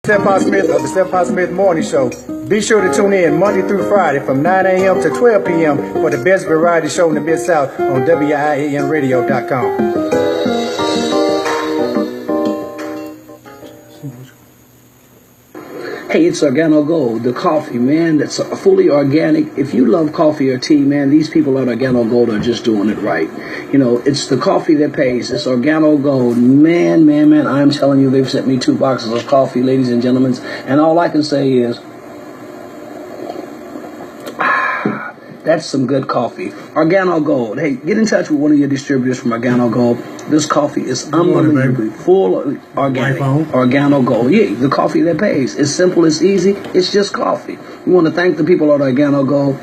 Stephon Smith of the Stephon Smith Morning Show. Be sure to tune in Monday through Friday from 9 a.m. to 12 p.m. for the best variety show in the Mid-South on WIANradio.com. Hey, it's Organo Gold, the coffee, man, that's fully organic. If you love coffee or tea, man, these people at Organo Gold are just doing it right. You know, it's the coffee that pays. It's Organo Gold. Man, I'm telling you, they've sent me 2 boxes of coffee, ladies and gentlemen, and all I can say is, that's some good coffee. Organo Gold. Hey, get in touch with one of your distributors from Organo Gold. This coffee is unbelievably full of organic. Organo Gold. Yeah, the coffee that pays. It's simple, it's easy, it's just coffee. We want to thank the people at Organo Gold.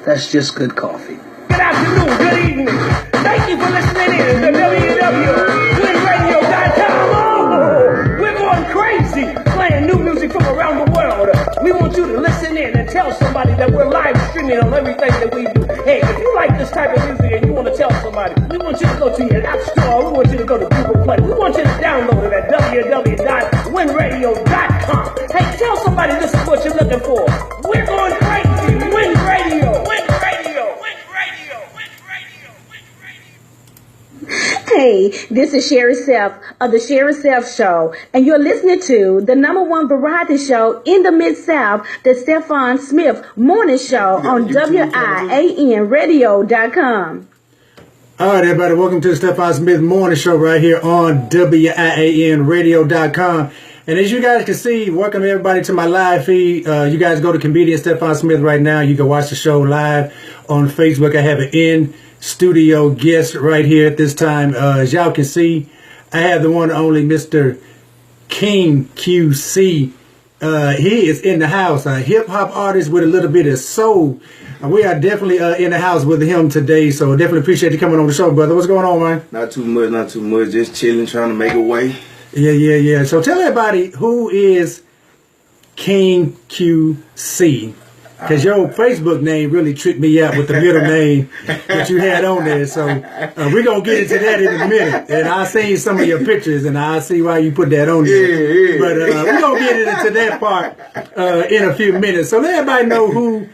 That's just good coffee. Good afternoon, good evening. Thank you for listening in to www.winradio.com. Oh, we're going crazy playing new music from around the world. We want you to listen in and tell somebody that we're live streaming on everything that we do. Hey, if you like this type of music and you want to tell somebody, we want you to go to your app store. We want you to go to Google Play. We want you to download it at www.winradio.com. Hey, tell somebody this is what you're looking for. We're going crazy. Win Radio. Win Radio. Win Radio. Win Radio. Win Radio. Hey, this is Sherry Self of the Sherry Self Show, and you're listening to the #1 variety show in the Mid-South, the Stephon Smith Morning Show on WIANradio.com. All right, everybody, welcome to the Stephon Smith Morning Show right here on WIANradio.com. And as you guys can see, welcome everybody to my live feed. You guys go to comedian Stephon Smith right now. You can watch the show live on Facebook. I have an in-studio guest right here at this time. As y'all can see, I have the one and only Mr. King Q.CEE. He is in the house, a hip-hop artist with a little bit of soul. We are definitely in the house with him today, so definitely appreciate you coming on the show, brother. What's going on, man? Not too much. Just chilling, trying to make a way. Yeah. So tell everybody, who is King Q.CEE? Because your Facebook name really tricked me out with the middle name that you had on there. So we're going to get into that in a minute. And I've seen some of your pictures, and I see why you put that on there. Yeah. But we're going to get into that part in a few minutes. So let everybody know who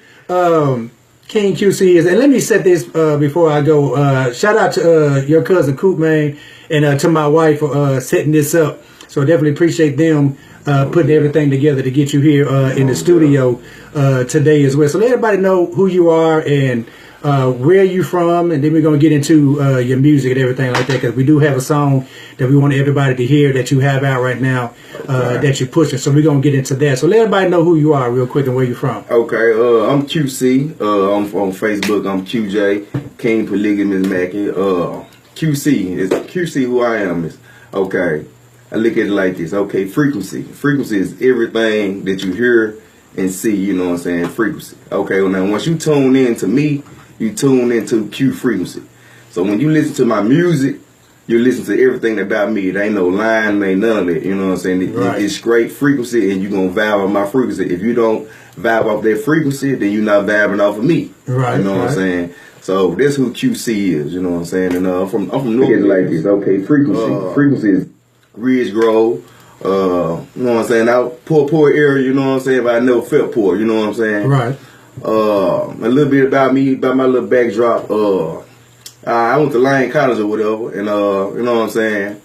King Q.CEE is. And let me set this before I go. Shout out to your cousin Coop, man, and to my wife for setting this up. So definitely appreciate them putting everything together to get you here in the studio today as well. So let everybody know who you are and where you from, and then we're going to get into your music and everything like that, because we do have a song that we want everybody to hear that you have out right now that you're pushing. So we're going to get into that. So let everybody know who you are real quick and where you're from. Okay, I'm Q.CEE. I'm on Facebook. I'm QJ, King Polygamous Mackie. Q.CEE is Q.CEE who I am. Is okay. I look at it like this. Okay, frequency. Frequency is everything that you hear and see, you know what I'm saying? Frequency. Okay, well now once you tune in to me, you tune into Q frequency. So when you listen to my music, you listen to everything about me. It ain't no line, ain't none of that. You know what I'm saying? Right. It's straight frequency, and you're going to vibe on my frequency. If you don't vibe off that frequency, then you're not vibing off of me. Right. You know what I'm saying? So that's who Q.CEE is, you know what I'm saying? And I'm from North. It's like this. Okay, frequency. Frequency is Ridge Grove. You know what I'm saying? Out poor area, you know what I'm saying? But I never felt poor, you know what I'm saying? Right. A little bit about me, about my little backdrop. I went to Lane College or whatever, and you know what I'm saying?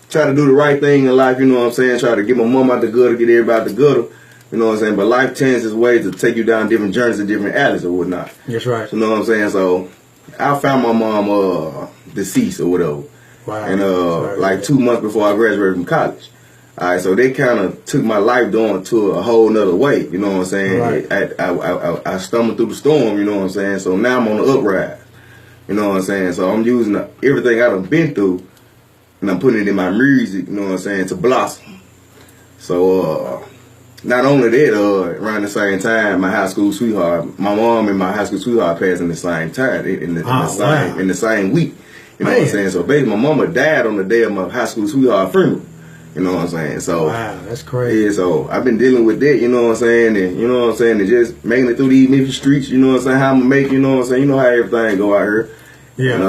Try to do the right thing in life, you know what I'm saying? Try to get my mom out the gutter, get everybody out the gutter, you know what I'm saying? But life changes its ways to take you down different journeys and different alleys or whatnot. That's right. You know what I'm saying? So I found my mom deceased or whatever. Wow. And like 2 months before I graduated from college. All right, so they kind of took my life down to a whole nother way, you know what I'm saying? Right. I stumbled through the storm, you know what I'm saying? So now I'm on the uprise, you know what I'm saying? So I'm using everything I done been through, and I'm putting it in my music, you know what I'm saying, to blossom. So not only that, around the same time, my high school sweetheart, my mom and my high school sweetheart passed in the same time, in the same week. You know what I'm saying? So basically, my mama died on the day of my high school sweetheart funeral. You know what I'm saying? So wow, that's crazy. Yeah, so I've been dealing with that, you know what I'm saying? And you know what I'm saying? And just making it through these Memphis streets, you know what I'm saying? How I'm gonna make, you know what I'm saying? You know how everything go out here. Yeah. And,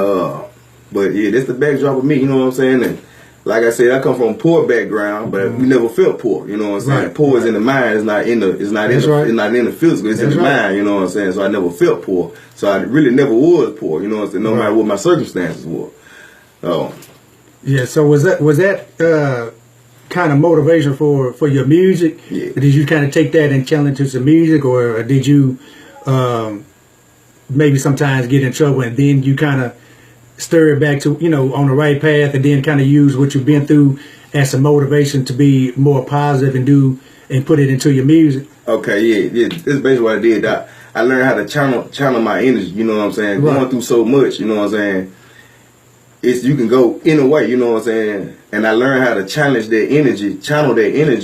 but yeah, that's the backdrop of me, you know what I'm saying? And like I said, I come from a poor background, but we never felt poor. You know what I'm saying? Right. Poor is in the mind. It's not in the. It's not in the. It's not in the physical. It's in the mind. You know what I'm saying? So I never felt poor. So I really never was poor. You know what I'm saying? No matter what my circumstances were. So. Yeah. So was that kind of motivation for your music? Yeah. Did you kind of take that and channel into some music, or did you maybe sometimes get in trouble and then you kind of stir it back to, you know, on the right path, and then kind of use what you've been through as some motivation to be more positive and put it into your music? Okay, yeah. This is basically what I did. I learned how to channel my energy, you know what I'm saying? Right. Going through so much, you know what I'm saying? You can go in a way, you know what I'm saying? And I learned how to channel that energy,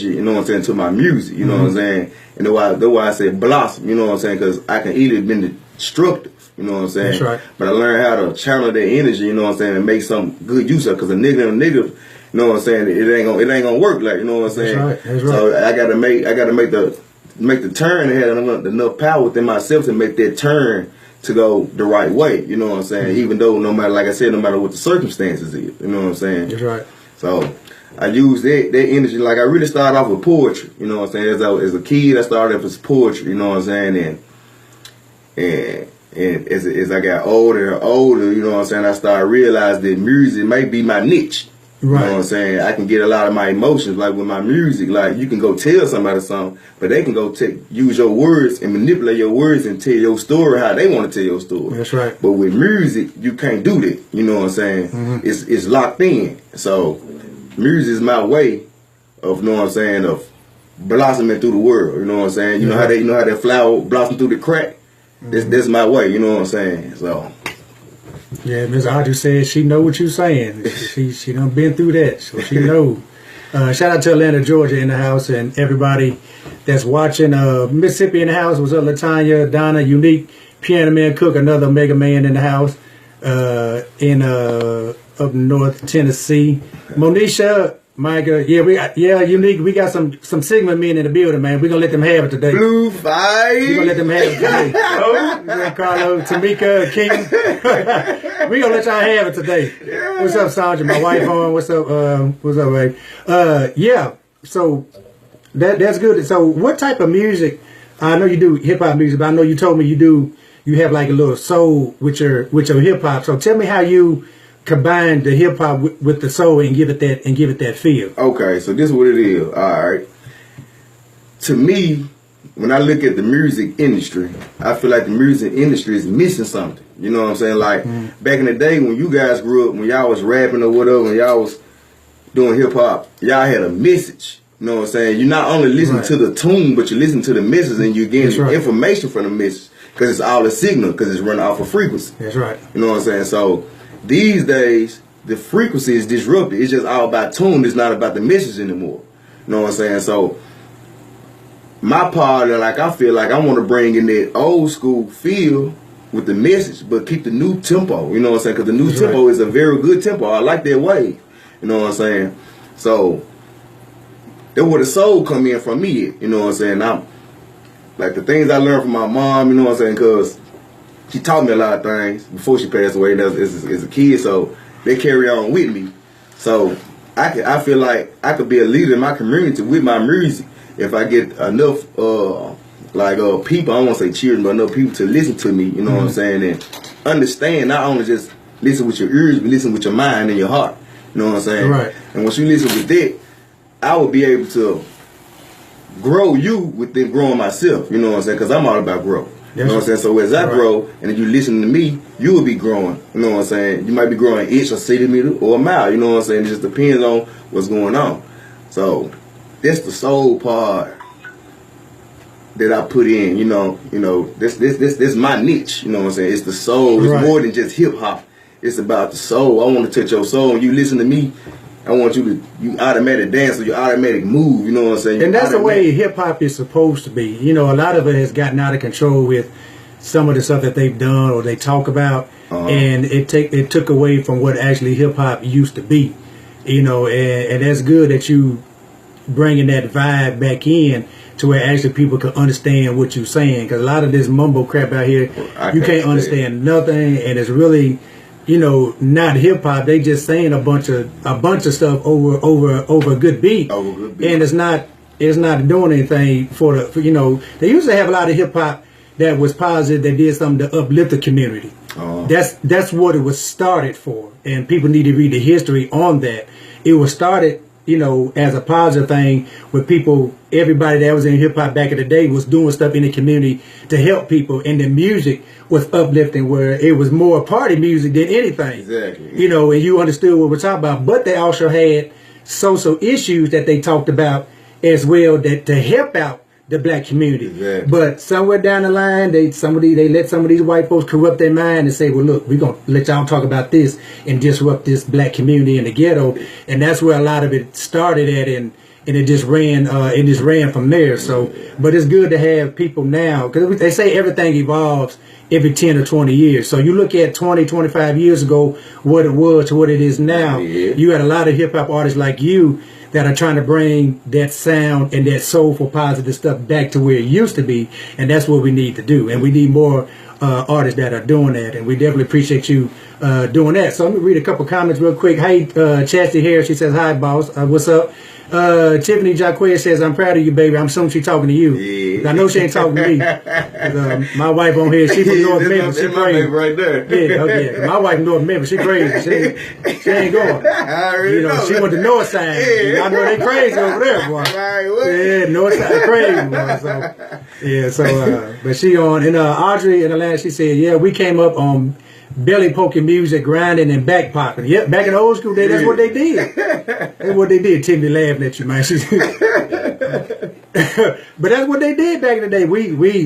you know what I'm saying, to my music, you know what I'm saying? And that's why I say blossom, you know what I'm saying? Because I can either be destructive, you know what I'm saying? That's right. But I learned how to channel that energy, you know what I'm saying, and make some good use of it. Because a nigga, you know what I'm saying, it ain't gonna work like, you know what I'm saying? That's right. So I gotta make the turn and have enough power within myself to make that turn to go the right way, you know what I'm saying? Even though no matter what the circumstances is, you know what I'm saying? That's right. So I use that energy. Like I really started off with poetry, you know what I'm saying? As a kid, I started off with poetry, you know what I'm saying? And as I got older and older, you know what I'm saying, I started realizing that music might be my niche. You know what I'm saying? I can get a lot of my emotions, like with my music. Like you can go tell somebody something, but they can go use your words and manipulate your words and tell your story how they want to tell your story. That's right. But with music, you can't do that. You know what I'm saying? It's locked in. So music is my way of, you know what I'm saying, of blossoming through the world. You know what I'm saying? You know how that flower blossom through the crack? That's my way. You know what I'm saying? So. Yeah, Ms. Audrey says she know what you're saying. She done been through that, so she know. Shout out to Atlanta, Georgia in the house, and everybody that's watching. Mississippi in the house. What's up, Latanya, Donna, Unique, Piano Man, Cook, another Mega Man in the house. In up north Tennessee, Monisha, Micah, Unique. We got some Sigma men in the building, man. We're gonna let them have it today. Blue five. We're gonna let them have it today. Carlo, Tamika, King. We're gonna let y'all have it today. What's up, Sandra? My wife on. What's up, babe? Yeah. So that's good. So what type of music? I know you do hip hop music, but I know you told me you have like a little soul with your hip hop. So tell me how you combine the hip hop with the soul and give it that feel. Okay, so this is what it is. All right. To me, when I look at the music industry, I feel like the music industry is missing something. You know what I'm saying? Like back in the day when you guys grew up, when y'all was rapping or whatever, when y'all was doing hip hop, y'all had a message. You know what I'm saying? You not only listen to the tune, but you listen to the message and you're getting information from the message because it's all a signal because it's running off a frequency. That's right. You know what I'm saying? So these days, the frequency is disrupted. It's just all about tune. It's not about the message anymore. You know what I'm saying? So my part, like I feel like I want to bring in that old school feel with the message, but keep the new tempo. You know what I'm saying? Because the new tempo is a very good tempo. I like that wave. You know what I'm saying? So that's where the soul come in from me. You know what I'm saying? I'm like the things I learned from my mom. You know what I'm saying? Because she taught me a lot of things before she passed away as a kid, so they carry on with me. So I feel like I could be a leader in my community with my music if I get enough people, I don't want to say cheering, but enough people to listen to me, you know what I'm saying, and understand, not only just listen with your ears, but listen with your mind and your heart, you know what I'm saying? Right. And once you listen with that, I will be able to grow you within growing myself, you know what I'm saying, because I'm all about growth. You know what I'm saying? So as I grow, and if you listen to me, you will be growing. You know what I'm saying? You might be growing an inch or centimeter or a mile. You know what I'm saying? It just depends on what's going on. So that's the soul part that I put in. You know, this my niche. You know what I'm saying? It's the soul. It's more than just hip hop. It's about the soul. I want to touch your soul. When you listen to me, I want you automatic dance or you automatic move, you know what I'm saying? And that's the way hip-hop is supposed to be. You know, a lot of it has gotten out of control with some of the stuff that they've done or they talk about, and it took away from what actually hip-hop used to be. You know, and that's good that you bringing that vibe back in to where actually people can understand what you're saying. Because a lot of this mumble crap out here, you can't understand nothing, and it's really... not hip hop. They just saying a bunch of stuff over a good beat. Over a good beat. And it's not doing anything for they used to have a lot of hip hop that was positive, that did something to uplift the community. That's what it was started for. And people need to read the history on that. It was started, as a positive thing with people. Everybody that was in hip hop back in the day was doing stuff in the community to help people, and the music was uplifting, where it was more party music than anything. Exactly. And you understood what we're talking about. But they also had social issues that they talked about as well, that to help out the black community. Exactly. But somewhere down the line, they let some of these white folks corrupt their mind and say, well, look, we're going to let y'all talk about this and disrupt this black community in the ghetto. And that's where a lot of it started at, and it just ran from there. So, but it's good to have people now, because they say everything evolves every 10 or 20 years. So you look at 20, 25 years ago, what it was to what it is now. Yeah. You had a lot of hip hop artists like you that are trying to bring that sound and that soulful, positive stuff back to where it used to be, and that's what we need to do. And we need more artists that are doing that, and we definitely appreciate you doing that. So let me read a couple comments real quick. Hey, Chastity Harris, she says, hi, boss. What's up? Tiffany Jacquez says, I'm proud of you, baby. I'm assuming she's talking to you. Yeah. I know she ain't talking to me. My wife on here, she from North Memphis. She crazy. Right there. Yeah. My wife from North Memphis. She crazy. She ain't going. I already know. She went to North Side. Yeah. I know they crazy over there, boy. Yeah, North Side crazy, boy. So, but she on. And Audrey in Atlanta, she said, yeah, we came up on belly poking music, grinding and back popping. Yep, back in the old school day, that's what they did. That's what they did. Timmy laughing at you, man. But that's what they did back in the day.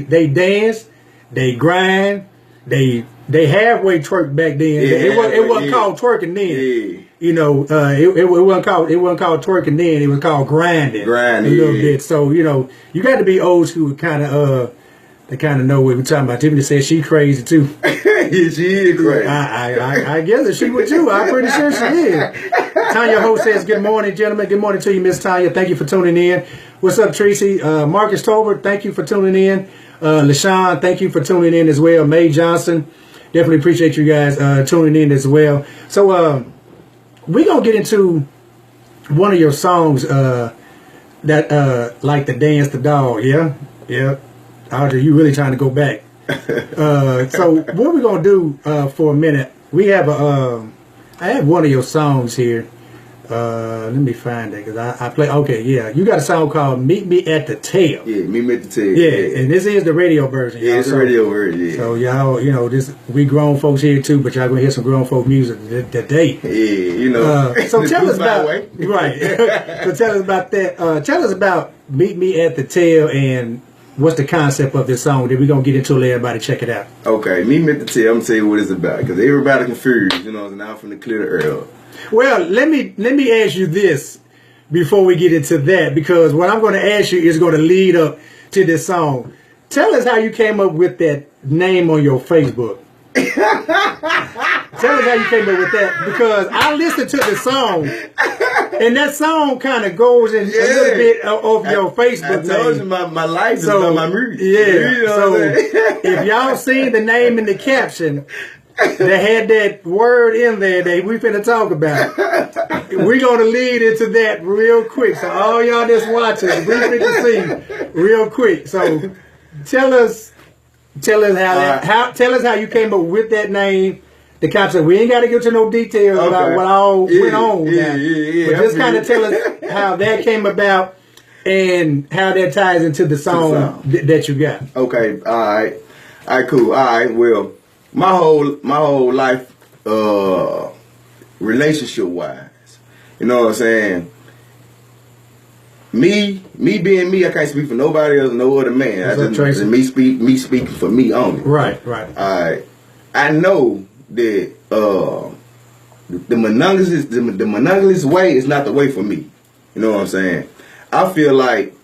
They danced, they grind, they halfway twerked back then. Yeah, it wasn't called twerking then. Yeah. It wasn't called twerking then. It was called grinding. Grinding a little bit. So you got to be old school, kind of they kind of know what we're talking about. Tiffany said she crazy too. Yeah, she is crazy. I guess that she would too. I'm pretty sure she is. Tanya Ho says, good morning, gentlemen. Good morning to you, Miss Tanya. Thank you for tuning in. What's up, Tracy? Marcus Tolbert, thank you for tuning in. LaShawn, thank you for tuning in as well. Mae Johnson, definitely appreciate you guys tuning in as well. So we're going to get into one of your songs that like the Dance the Dog, yeah? Yeah. Audrey, you really trying to go back. So what we're going to do for a minute, we have I have one of your songs here. Let me find it, because I play. Okay, yeah, you got a song called "Meet Me at the Tail." Yeah, Meet Me at the Tail. Yeah, and this is the radio version. Yeah, it's the radio version. Yeah. So y'all, this we grown folks here too, but y'all gonna hear some grown folk music today. Yeah, So tell us about right. So tell us about that. Tell us about "Meet Me at the Tail" and what's the concept of this song. Then we're gonna get into it. Let everybody check it out. Okay, Meet Me at the Tail. I'm gonna tell you what it's about, because everybody confused. And now I'm finna clear the air up. Well, let me ask you this before we get into that, because what I'm going to ask you is going to lead up to this song. Tell us how you came up with that name on your Facebook. Tell us how you came up with that, because I listened to the song, and that song kind of goes in a little bit of your Facebook I told name. you my life is on my music. Yeah. So if y'all seen the name in the caption, they had that word in there that we finna talk about. We're gonna lead into that real quick. So all y'all that's watching, we finna see real quick. So tell us how you came up with that name. The cops said we ain't got to get to no details about what all went on. But just kind of tell us how that came about and how that ties into the song that you got. Okay, all right, cool. All right, well, my whole life, relationship wise, you know what I'm saying? Me being me, I can't speak for nobody else, no other man. Me speaking for me only. Right. All right. I know that the monogamous way is not the way for me. You know what I'm saying? I feel like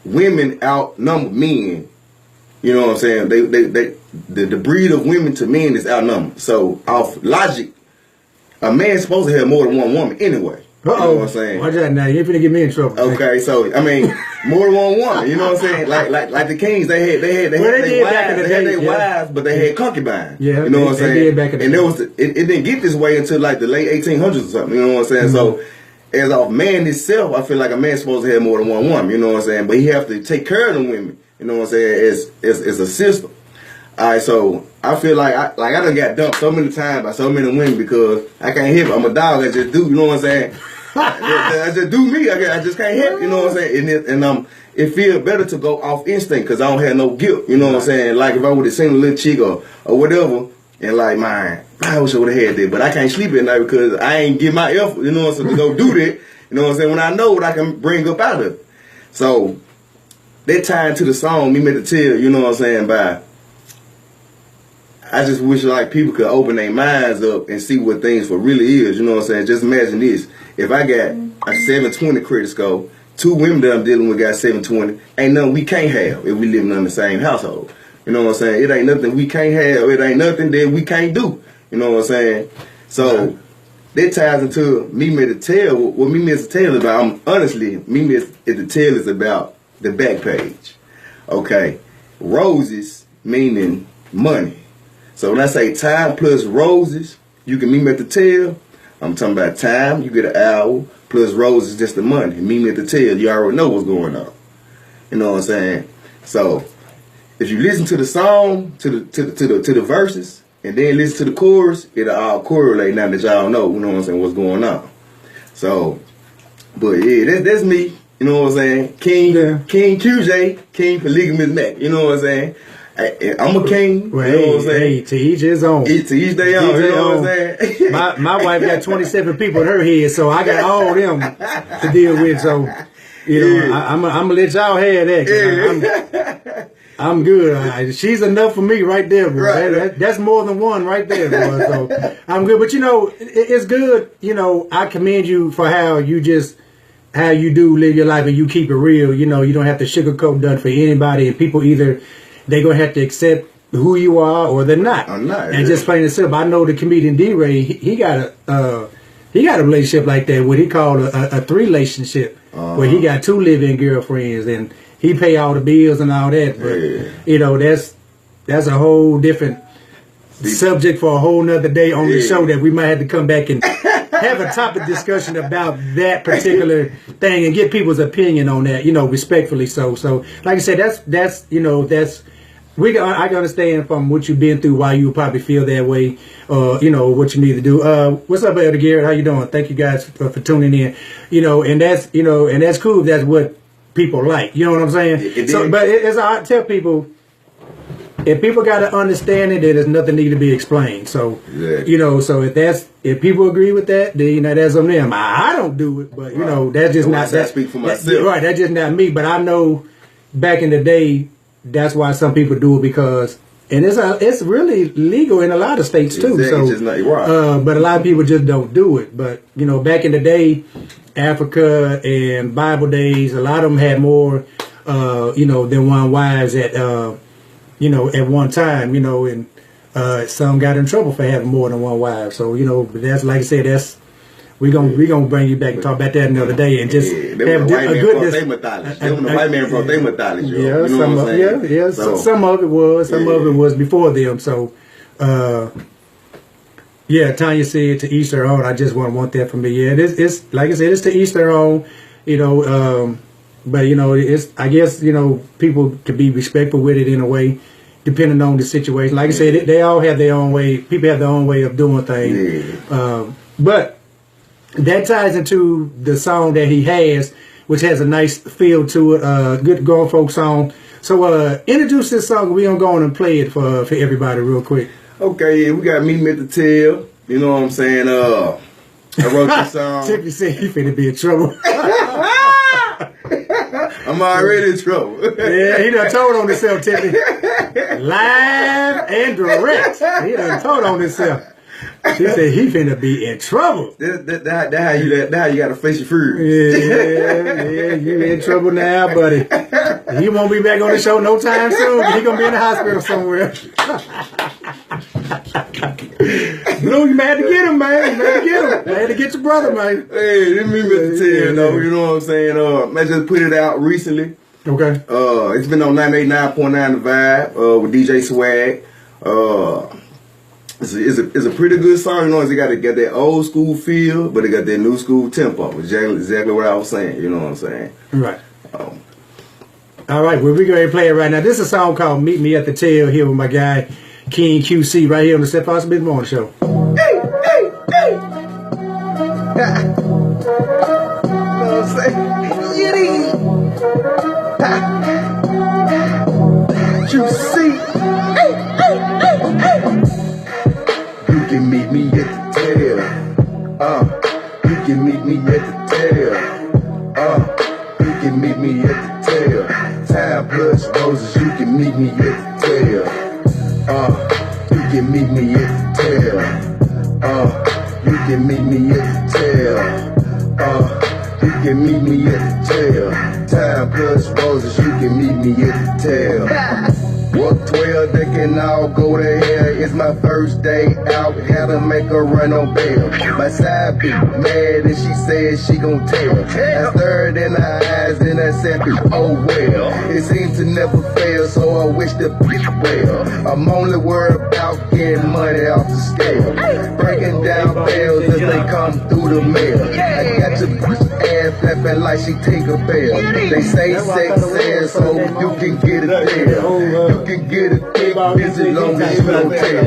women outnumber men. You know what I'm saying? The breed of women to men is outnumbered. So off logic, a man's supposed to have more than one woman anyway. You know what I'm saying? Watch out now. You ain't finna get me in trouble. Okay, so I mean, more than one woman. You know what I'm saying? Like the Kings, they had their wives, but they had concubines. Yeah, you know what I'm saying? Did back in the and day. there was it didn't get this way until like the late 1800s or something. You know what I'm saying? So as a man itself, I feel like a man's supposed to have more than one woman. You know what I'm saying? But he have to take care of them women. You know what I'm saying? As a system. All right, so I feel like I done got dumped so many times by so many women because I can't help it. I'm a dog. I just do. You know what I'm saying? I just do me. I just can't help. You know what I'm saying? And it feels better to go off instinct because I don't have no guilt. You know what I'm saying? Like if I would have seen a little chick or whatever, and like man, I wish I would have had that, but I can't sleep at night because I ain't give my effort. You know what I'm saying? To go do that. You know what I'm saying? When I know what I can bring up out of it. So that tie into the song, Me Meant to Tell. You know what I'm saying? By I just wish like people could open their minds up and see what things for really is. You know what I'm saying? Just imagine this. If I got a 720 credit score, 2 women that I'm dealing with got 720, ain't nothing we can't have if we living in the same household. You know what I'm saying? It ain't nothing we can't have. It ain't nothing that we can't do. You know what I'm saying? So that ties into Me Meant to Tell. What Me Meant to Tell is about, honestly, Me Meant to Tell is about the back page. Okay. Roses meaning money. So when I say time plus roses, you can Me Meant to Tell. I'm talking about time, you get an hour, plus roses just the money. Me Meant to Tell, you already know what's going on. You know what I'm saying? So if you listen to the song, to the verses, and then listen to the chorus, it'll all correlate now that y'all know, you know what I'm saying, what's going on. So, but yeah, that's me. You know what I'm saying? King QJ, King Polygamous Mac. You know what I'm saying? I'm a king. Well, you know what I'm saying? Hey, to each his own. To each their own. You know what I'm saying? My wife got 27 people in her head, so I got all them to deal with. So, you know, I'm gonna let y'all have that. Yeah. I'm good. She's enough for me right there, bro. Right. That's more than one right there, bro. So I'm good. But you know, it's good. You know, I commend you for how you do live your life and you keep it real. You know, you don't have to sugarcoat nothing for anybody, and people either they're gonna have to accept who you are or they're not. I'm not. And just plain and simple. I know the comedian D-Ray. He got a relationship like that, what he called a 3-relationship, where he got 2 live-in girlfriends and he pay all the bills and all that. But you know, that's a whole different subject for a whole nother day on the show that we might have to come back and have a topic discussion about that particular thing and get people's opinion on that, you know, respectfully. So like I said, that's you know, I can understand from what you've been through why you probably feel that way, you know, what you need to do. What's up, Elder Garrett? How you doing? Thank you guys for tuning in. You know, and that's cool if that's what people like. You know what I'm saying? But it's I tell people, if people got to understand it, there's nothing need to be explained. So, you know, so if people agree with that, then you know that's on them. I don't do it, but you know that's just not that. Speak for myself. Right, that's just not me. But I know back in the day, that's why some people do it because, and it's really legal in a lot of states too. Exactly, So, just not right. But a lot of people just don't do it. But you know, back in the day, Africa and Bible days, a lot of them had more, you know, than one wives at, you know, at one time. You know, and some got in trouble for having more than one wife. So you know, that's like I said, we gonna bring you back and talk about that another day and just have a good. The white man brought their mythology. Yeah, you know what I'm saying? So, some of it was before them. So, yeah, Tanya said to each their own. I just want that for me. Yeah, it's like I said, it's to each their own. You know, but you know, I guess you know people could be respectful with it in a way, depending on the situation. Like I said, they all have their own way. People have their own way of doing things. But that ties into the song that he has, which has a nice feel to it. Good grown folk song. So introduce this song. We're gonna go on and play it for everybody real quick. Okay, yeah, we got Me Meant to Tell. You know what I'm saying? I wrote this song. Tippy said he finna be in trouble. I'm already in trouble. Yeah, he done told on himself, Tippy. Live and direct. He done told on himself. She said he finna be in trouble. That how you gotta face your fears. Yeah, you in trouble now, buddy. He won't be back on the show no time soon. He gonna be in the hospital somewhere. Blue, you had to get him, man. You had to get him. You had to get your brother, man. Hey, this me with the tail, though. You know what I'm saying? I just put it out recently. Okay. It's been on 98.9 The Vibe with DJ Swag. It's a pretty good song. You know, it got that old school feel, but it got that new school tempo. Exactly what I was saying. You know what I'm saying? Right. All right, well, we're going to play it right now. This is a song called Meet Me at the Tail here with my guy, King Q.CEE, right here on the Stephon Smith Morning Show. Hey, hey, hey. You know what I'm saying? Q.CEE. You can meet me at the tail. You can meet me at the tail. You can meet me at the tail. Time plus roses, you can meet me at the tail. You can meet me at the tail. You can meet me at the tail. You can meet me at the tail. Time plus roses, you can meet me at the tail. Walk 12, they can all go to hell. It's my first day out, had to make her run on bail. My side bitch mad and she said she gon' tell. I stared in her eyes and I said, oh well. It seems to never fail, so I wish the bitch well. I'm only worried about getting money off the scale. Breaking down bills as they come through the mail. I got your bitch ass flapping like she Tinkerbell. They say sex sells, so you can get it there. You can get a thick visit long as you don't tell.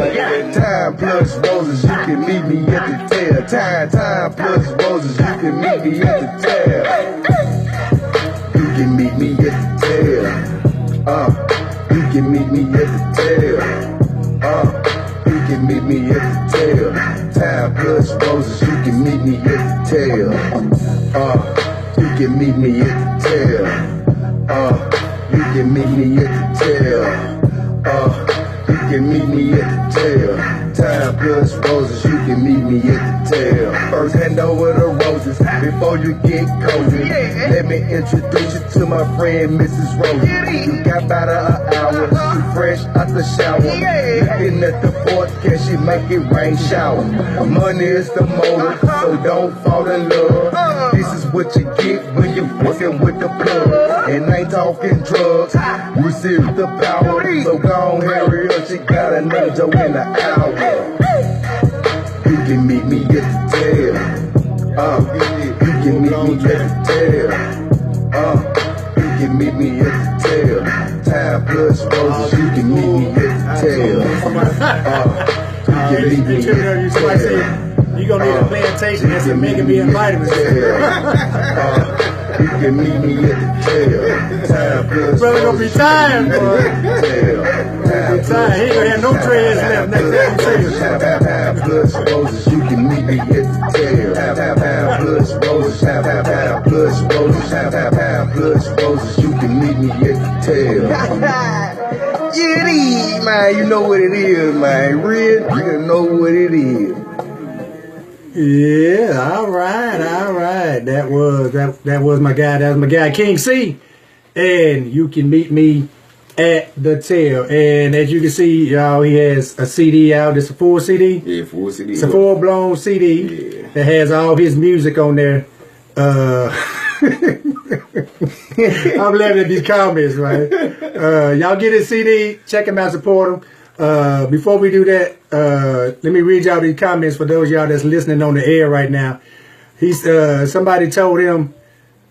Time plus roses, you can meet me at the tail. Time plus roses, you can meet me at the tail. You can meet me at the tail. You can meet me at the tail. You can meet me at the tail. Time plus roses, you can meet me at the tail. You can meet me at the tail. You can meet me at the tail. You can meet me at the tail. Time plus roses, you can meet me at the tail. First hand over the roses before you get cozy. Let me introduce you to my friend Mrs. Rosie. You got about an hour, she fresh out the shower. Looking at the forecast, she make it rain shower. Money is the motive, so don't fall in love. This is what you get when you fucking with the plug. And I ain't talking drugs, receive the power. So go on, hurry up, she got another Joe in the hour. You can meet me at the tail. You can meet me at the tail. You can meet me at the tail. Time plus roses, you can meet me at the tail. You can meet me at the tail. You gonna need a plantation and some Mega B and vitamins. You can meet me at the tail. Time plus brother gonna be tired, boy. He ain't gonna have no dreads left next time. Time plus roses, you can meet me at the tail. Time plus roses, time plus roses, time plus roses, you can meet me at the tail. Yeah, it is, man. You know what it is, man. Real, you know what it is. Yeah, all right. That was my guy. That was my guy, King C. And you can meet me at the tail. And as you can see, y'all, he has a CD out. It's a full CD. Yeah, full CD. It's a full blown CD that has all his music on there. I'm laughing at these comments, right? Y'all get his CD, check him out, support him. Before we do that, let me read y'all these comments for those of y'all that's listening on the air right now. Somebody told him,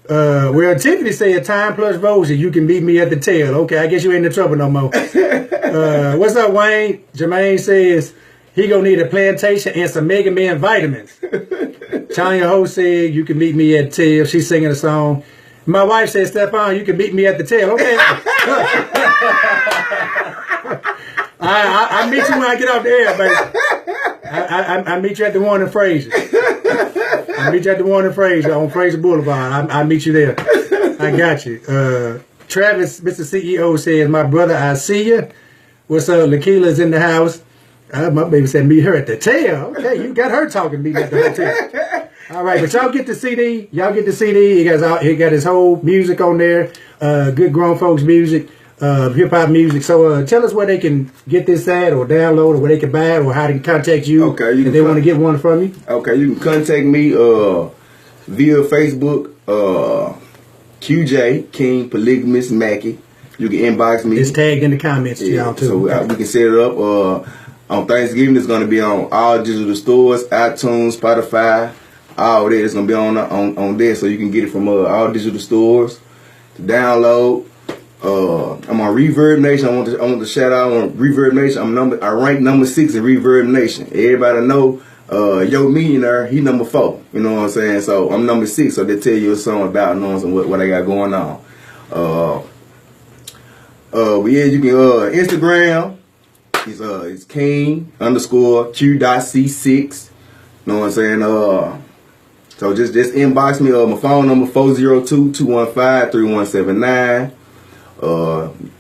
well, Tiffany said time plus roses, you can meet me at the tail. Okay, I guess you ain't in trouble no more. What's up, Wayne? Jermaine says he gonna need a plantation and some Mega Man vitamins. Tanya Ho said you can meet me at the tail. She's singing a song. My wife said, Stephon, you can meet me at the tail. Okay. I meet you when I get off the air, baby. I meet you at the one in Fraser. I meet you at the one in Fraser on Fraser Boulevard. I meet you there. I got you. Travis, Mr. CEO, says, my brother, I see you. What's up? Lakeela's in the house. My baby said, meet her at the tail. Okay, you got her talking to me at the hotel. All right, but y'all get the CD. Y'all get the CD. He got his whole music on there. Good grown folks music. hip hop music. So tell us where they can get this at, or download, or where they can buy it, or how they can contact you. Okay, if they want to get one from you. Okay, you can contact me via Facebook, QJ King Polygamous Mackey. You can inbox me. It's tagged in the comments, y'all too. So we can set it up. On Thanksgiving, it's going to be on all digital stores, iTunes, Spotify, all that. It's going to be on there, so you can get it from all digital stores to download. I'm on Reverb Nation. I want to shout out on Reverb Nation. I rank number 6 in Reverb Nation. Everybody know Yo Millionaire, he number 4. You know what I'm saying? So I'm number 6. So they tell you a song about what I got going on. But yeah, you can Instagram. It's King_Q.CEE6. You know what I'm saying? So just inbox me. My phone number 402-215-3179.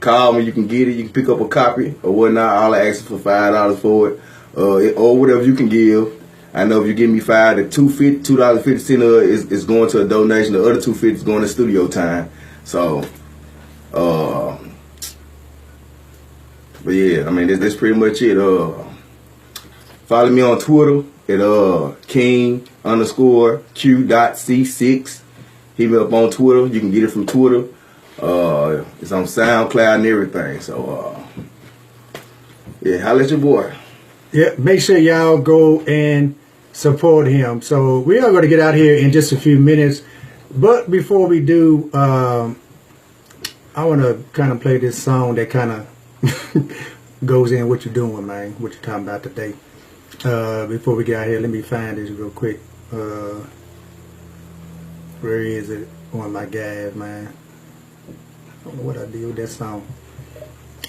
Call me. You can get it. You can pick up a copy or whatnot. All I ask is for $5 for it, or whatever you can give. I know if you give me $5, the $2.50 is going to a donation. The other $2.50 is going to studio time. So, but yeah, I mean that's pretty much it. Follow me on Twitter at King_Q.C6. Hit me up on Twitter. You can get it from Twitter. It's on SoundCloud and everything. So yeah, holla at your boy. Yeah, make sure y'all go and support him. So we are going to get out here in just a few minutes, but before we do, I want to kind of play this song that kind of goes in what you're doing, man, what you're talking about today. Before we get out here, let me find this real quick. Where is it? One of my guys, man. I don't know what I did with that song.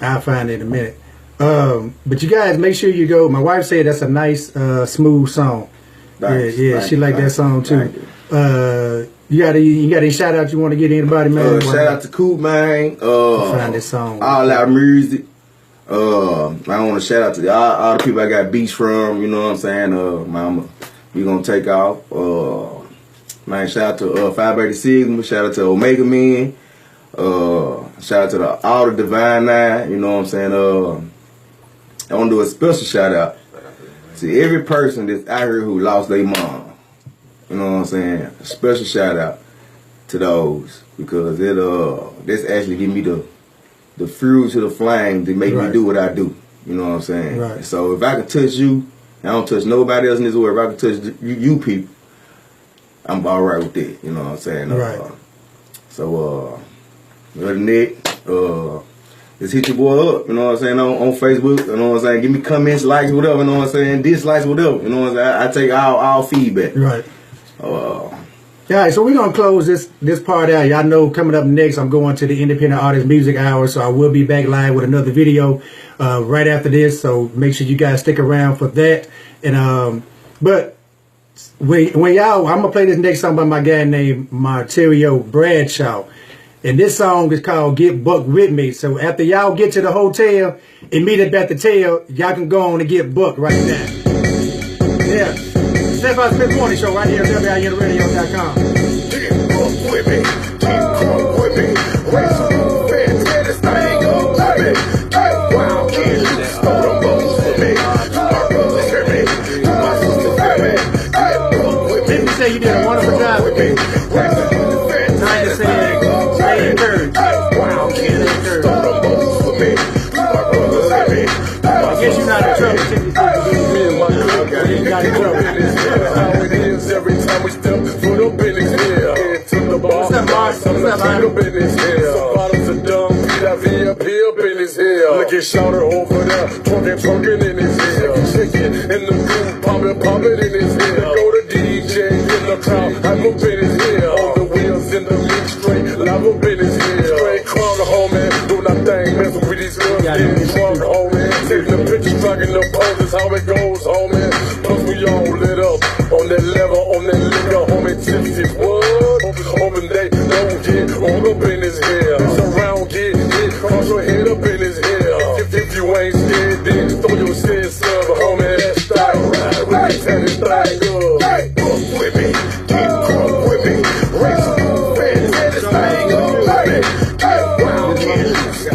I'll find it in a minute. But you guys, make sure you go. My wife said that's a nice, smooth song. Nice, yeah, she liked that song too. You got any shout out you want to get anybody, man? Shout out to Coop, man. Find this song. All Our Music. I want to shout out to all the people I got beats from. You know what I'm saying? Mama, we gonna take off. Man, shout out to 586. Shout out to Omega Men. Shout out to all the Divine Nine. You know what I'm saying? I want to do a special shout out to every person that's out here who lost their mom. You know what I'm saying? A special shout out to those, because this actually give me the fuel to the flame to make me do what I do. You know what I'm saying? Right. So if I can touch you, I don't touch nobody else in this world. If I can touch you people, I'm all right with that. You know what I'm saying? Right. So other than that, just hit your boy up, you know what I'm saying, on Facebook, you know what I'm saying, give me comments, likes, whatever, you know what I'm saying, dislikes, whatever, you know what I'm saying, I take all feedback. Right. All right, so we're going to close this part out. Y'all know coming up next, I'm going to the Independent Artist Music Hour, so I will be back live with another video right after this, so make sure you guys stick around for that. And but when y'all, I'm going to play this next song by my guy named Marterio Bradshaw. And this song is called Get Buck With Me. So after y'all get to the hotel and meet up at the tail, y'all can go on and get Buck right now. Yeah. Stephon Smith Morning Show right here at WINradio.com. Get Buck with me. Get Buck with me. Raise some fans, man, this thing up with me. Get wild kids, throw them bones for me. My brothers hear me. My sisters hear me. Get Buck with me. Let me say you did a wonderful job with me. Raise some fans, man, this thing up. Wild kids, throw them bones for me. My brothers hear me. I guess you're not in trouble. Me and my girl got in trouble. How it is every time we step foot up in his ear. Head to the bar. What's up, Mark? Some feet up in his ear. Some bottles of dumb PIV up in his ear. Look at Shouter over there, twerking in his ear. Shaking in the room, popping in his ear. Go to DJ in the crowd, I'm up in his ear. On the wheels in the mix straight, live up in his ear. Straight crown the home man, doing that thing, messing with these girls. Crown the home man, taking the pictures, dragging the poses, how it goes, homie. Plus we all lit up on that level, on that liquor, homie, tipsy. What? Hoping they don't get all up in his hair. Surround, get, cross your head up in his hair. If you ain't scared, then throw your shit, sub, homie. That's style, right? We can tell this thing up. Get Buck with me, get Buck with me. Raise some fans, and this thing up with me. Get wild kids,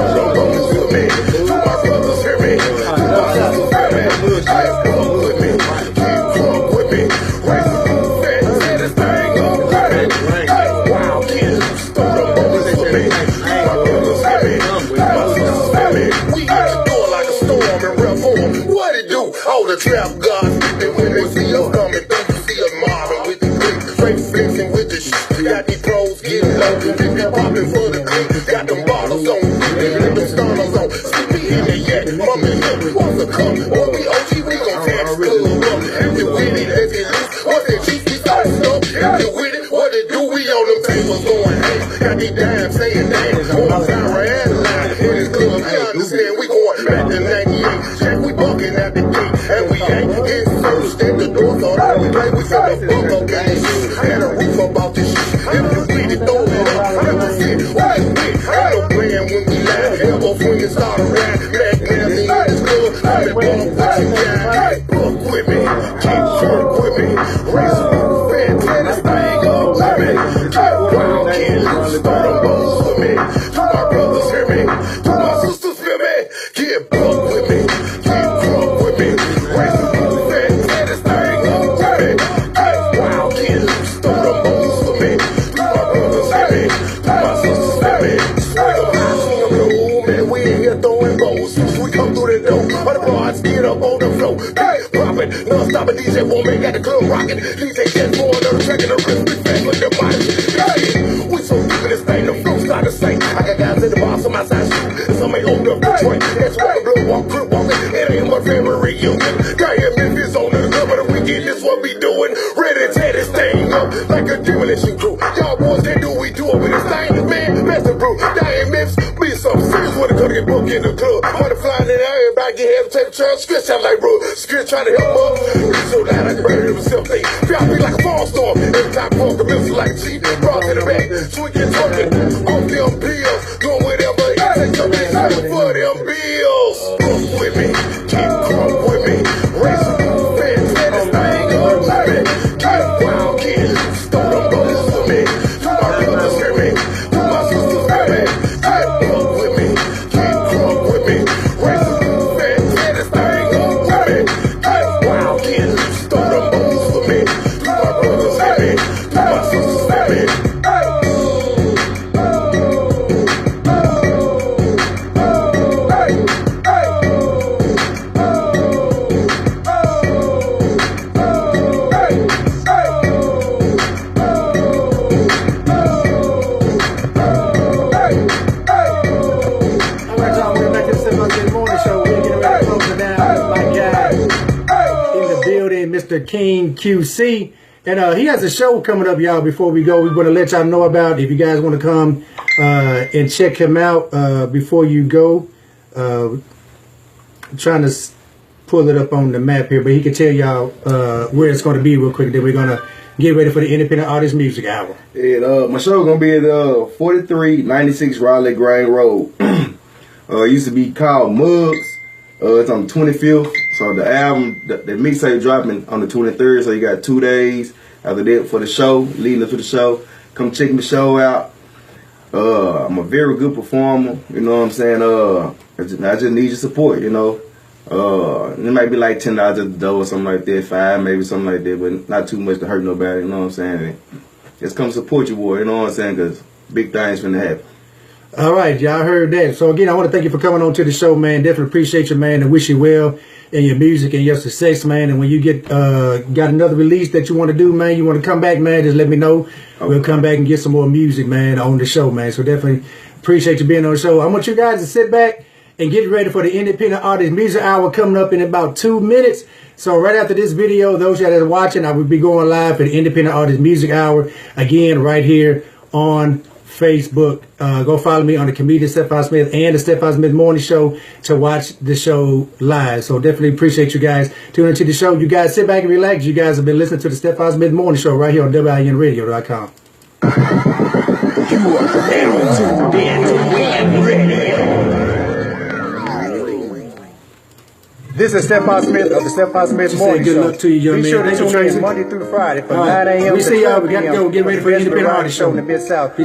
the trap gods. And when they see us coming through, you see us mobbing with the click. Straight flexing with the shit. Got these pros getting low. They be popping for the click. Got them bottles on. They got them stunners on. Stick me in the yak. Mama hip. What's the cup? Or we OG, we gon' tax club up. If you with it, let's get loose. What's that cheese? We starting up. If you with it, what it do? We on them tables going ham. Got these dimes saying damn. On Sarah and line. In this club, you understand? We going back to 98. Jack, we bucking at the gate. And we ain't getting searched at the door. So all we play, we sell the fuck up game. And a roof about this shit. If you with it, throw it up. If you fit, what is it? Ain't no playing when we live. Elbow swinging, start a ride. Back now, in this club. I'm in ball, what you got? Book with me. Keep work with me. Race with me. Fan tennis, thing up with me. Get wild, get loose. Throw them balls with me. To my brothers, hear me. To my sisters, hear me. Get buck with me. Get drunk with me. Race with me. Fan tennis, thing up with me. Get wild, get loose. Throw them balls with me. To my brothers, hear me. To my sisters, hear me. Swing them out, swing them low, man. We in here throwing balls. We come through the door. All the boys get up on the floor. Hey, poppin', non-stop, DJ woman got the club rockin'. DJ just going on the track and the wrist, big fast with the body. Hey, we so deep in this thing, the flow start to sing. I got guys in the bar, some outside shoot, and some ain't old up Detroit. That's why the blood walk, crib walking. It ain't my family reunion. Got here Memphis on the club of the weekend, this what we doing. Ready to tear this thing up like a demolition crew. Y'all boys can't do what we do over this thing, man. Master brew, dying Memphis, be some serious when it come to get booked in the club. Butterflying in there, everybody get head, take a turn, scratch out like bro. Scratch trying to help up. It's so loud I can burn it himself. Feel me like a fall storm. Every time I walk the music like G, brought to the back. So we get talking off them pills. Doing whatever it takes to make something for them bills. Book with me, get drunk with me. Race with me, fan tennis, thing up with me. Get wild, get loose, throw them balls with me. To my brothers, hear me. To my sisters, hear me. Get book with me, get drunk with me. Race with me, fan tennis, thing up with me. Get wild, get loose, throw them balls with me. To my brothers, hear me. To my sisters, hear me. Mr. King Q.CEE, and he has a show coming up, y'all. Before we go, we want to let y'all know about, if you guys want to come and check him out before you go. Trying to pull it up on the map here, but he can tell y'all where it's going to be real quick. Then we're going to get ready for the Independent Artist Music Hour. And my show going to be at 4396 Raleigh Grain Road. It used to be called Mugs. It's on the 25th. So the album, the mixtape dropping on the 23rd. So you got 2 days after that for the show, leading up to the show. Come check the show out. I'm a very good performer. You know what I'm saying? I just need your support, you know. It might be like $10 at the door or something like that, $5 maybe, something like that, but not too much to hurt nobody, you know what I'm saying? Just come support your boy, you know what I'm saying? Because big things finna happen. All right, y'all heard that. So again, I want to thank you for coming on to the show, man. Definitely appreciate you, man, and wish you well in your music and your success, man. And when you get got another release that you want to do, man, you want to come back, man, just let me know. Okay. We'll come back and get some more music, man, on the show, man. So definitely appreciate you being on the show. I want you guys to sit back and get ready for the Independent Artist Music Hour coming up in about 2 minutes. So right after this video, those that are watching, I will be going live for the Independent Artist Music Hour again right here on Facebook. Go follow me on the comedian Stephon Smith and the Stephon Smith Morning Show to watch the show live. So definitely appreciate you guys tuning into the show. You guys sit back and relax. You guys have been listening to the Stephon Smith Morning Show right here on WINRadio.com. You are now tuned in to Win Radio. This is Stephon Smith of the Stephon Smith Morning Show. Good luck to you, young man. Be sure to tune in Monday through Friday from 9 a.m. We see y'all. We got to go get ready for the Independent Artist Show in the Mid-South.